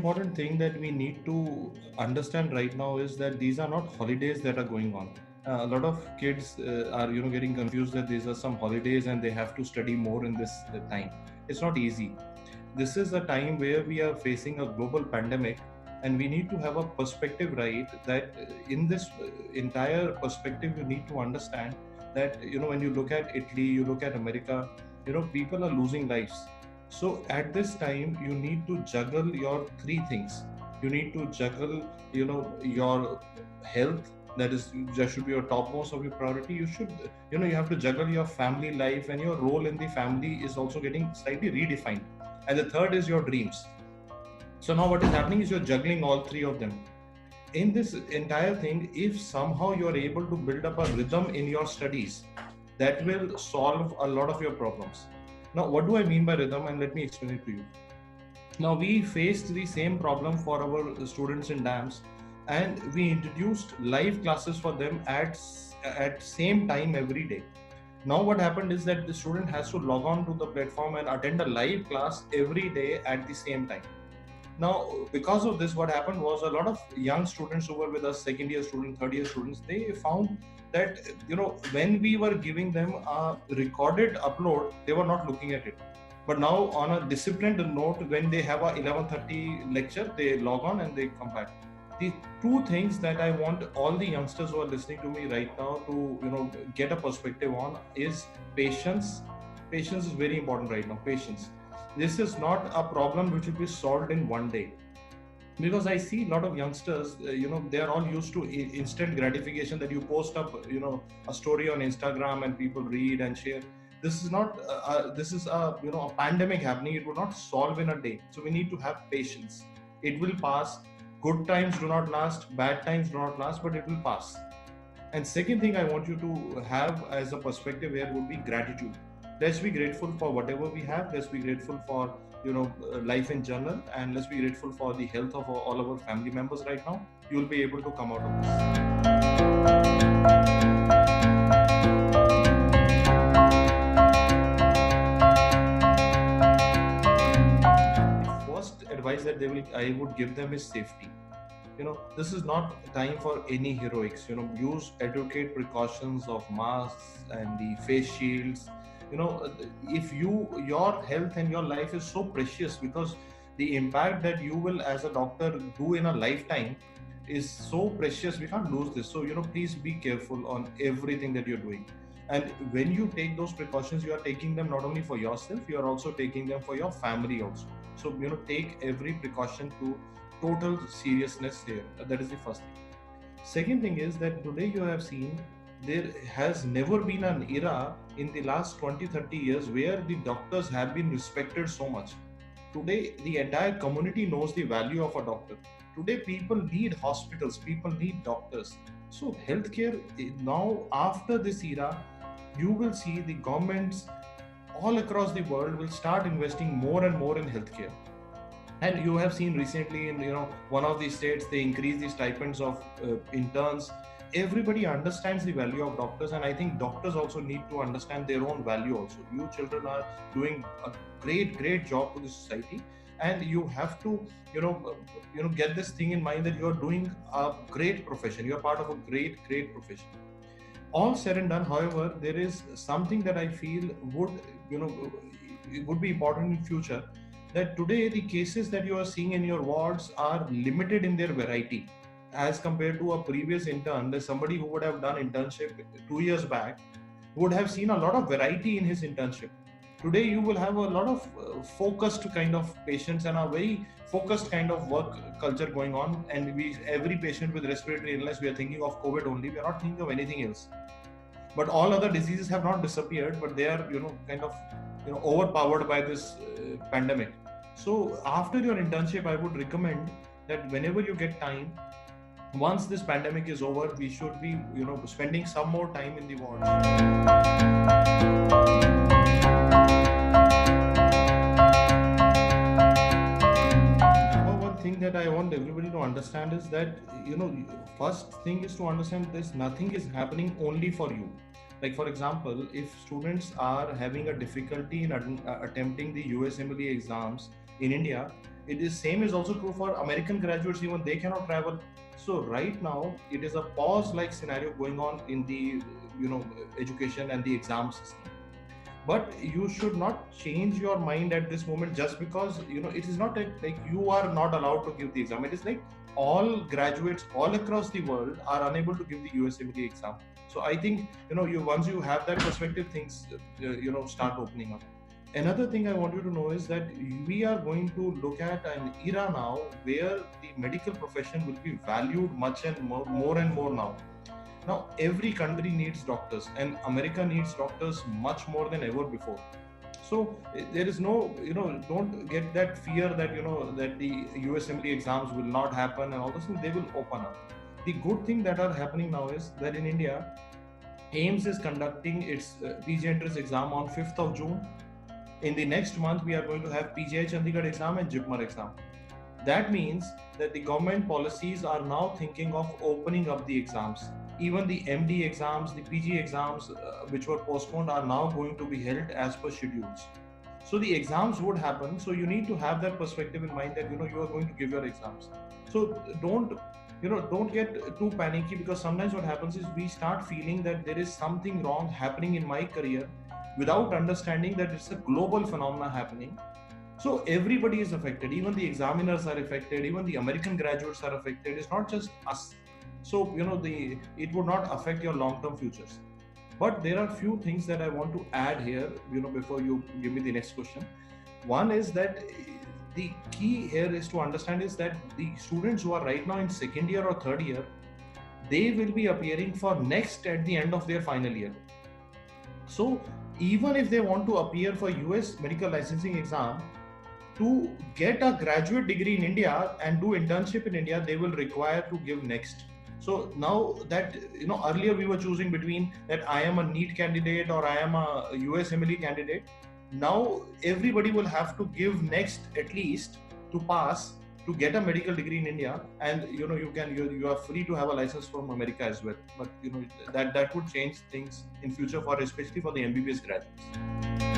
important thing that we need to understand right now is that these are not holidays that are going on. A lot of kids are getting confused that these are some holidays and they have to study more in this time. It's not easy. This is a time where we are facing a global pandemic, and we need to have a perspective, right? That in this entire perspective, you need to understand that when you look at Italy, you look at America, people are losing lives. So at this time, you need to juggle your three things. You need to juggle, your health. That should be your topmost of your priority. You should, you have to juggle your family life, and your role in the family is also getting slightly redefined. And the third is your dreams. So now what is happening is you're juggling all three of them. In this entire thing, if somehow you're able to build up a rhythm in your studies, that will solve a lot of your problems. Now, what do I mean by rhythm? And let me explain it to you. Now, we faced the same problem for our students in DAMS, and we introduced live classes for them at same time every day. Now what happened is that the student has to log on to the platform and attend a live class every day at the same time. Now, because of this, what happened was a lot of young students who were with us, second year students, third year students, they found that, when we were giving them a recorded upload, they were not looking at it. But now on a disciplined note, when they have a 11:30 lecture, they log on and they come back. The two things that I want all the youngsters who are listening to me right now to, get a perspective on is patience. Patience is very important right now. Patience. This is not a problem which will be solved in one day, because I see a lot of youngsters, they are all used to instant gratification, that you post up, a story on Instagram and people read and share. This is not, this is a pandemic happening. It will not solve in a day. So we need to have patience. It will pass. Good times do not last, bad times do not last, but it will pass. And second thing I want you to have as a perspective here would be gratitude. Let's be grateful for whatever we have. Let's be grateful for life in general, and let's be grateful for the health of all our family members right now. You will be able to come out of this. First advice that I would give them is safety. This is not time for any heroics. Use educate precautions of masks and the face shields. If your health and your life is so precious, because the impact that you will as a doctor do in a lifetime is so precious, we can't lose this. So please be careful on everything that you're doing. And when you take those precautions, you are taking them not only for yourself, you are also taking them for your family also. So take every precaution to total seriousness here. That is the first thing. Second thing is that today you have seen there has never been an era in the last 20-30 years where the doctors have been respected so much. Today the entire community knows the value of a doctor. Today people need hospitals, people need doctors. So healthcare now, after this era, you will see the governments all across the world will start investing more and more in healthcare. And you have seen recently in one of the states, they increase the stipends of interns. Everybody understands the value of doctors, and I think doctors also need to understand their own value also. You children are doing a great job to the society, and you have to get this thing in mind that you are doing a great profession. You are part of a great profession. All said and done, however, there is something that I feel would be important in future, that today the cases that you are seeing in your wards are limited in their variety as compared to a previous intern. There's somebody who would have done internship 2 years back would have seen a lot of variety in his internship. Today you will have a lot of focused kind of patients and a very focused kind of work culture going on, and every patient with respiratory illness, we are thinking of COVID only, we are not thinking of anything else. But all other diseases have not disappeared, but they are kind of overpowered by this pandemic. So after your internship, I would recommend that whenever you get time, once this pandemic is over, we should be spending some more time in the wards. One thing that I want everybody to understand is that first thing is to understand this: nothing is happening only for you. Like for example, if students are having a difficulty in attempting the USMLE exams in India, It is same is also true for American graduates, even they cannot travel. So right now it is a pause like scenario going on in the education and the exam system. But you should not change your mind at this moment just because it is not like you are not allowed to give the exam. It is like all graduates all across the world are unable to give the USMLE exam. So I think you once you have that perspective, things start opening up. Another thing I want you to know is that we are going to look at an era now where the medical profession will be valued much and more and more now. Now, every country needs doctors, and America needs doctors much more than ever before. So there is no, don't get that fear that, that the USMLE exams will not happen and all those things. They will open up. The good thing that are happening now is that in India, AIMS is conducting its PG entrance exam on 5th of June. In the next month, we are going to have PGI Chandigarh exam and JIPMER exam. That means that the government policies are now thinking of opening up the exams. Even the MD exams, the PG exams, which were postponed, are now going to be held as per schedules. So the exams would happen. So you need to have that perspective in mind that you are going to give your exams. So don't get too panicky, because sometimes what happens is we start feeling that there is something wrong happening in my career without understanding that it's a global phenomena happening. So everybody is affected. Even the examiners are affected. Even the American graduates are affected. It's not just us. So it would not affect your long-term futures. But there are few things that I want to add here, before you give me the next question. One is that the key here is to understand is that the students who are right now in second year or third year, they will be appearing for NEXT at the end of their final year. So even if they want to appear for US medical licensing exam, to get a graduate degree in India and do internship in India, they will require to give NEXT. So now that, earlier we were choosing between that I am a NEET candidate or I am a USMLE candidate. Now everybody will have to give NEXT at least to pass to get a medical degree in India, and you are free to have a license from America as well. But that would change things in future, for especially for the MBBS graduates.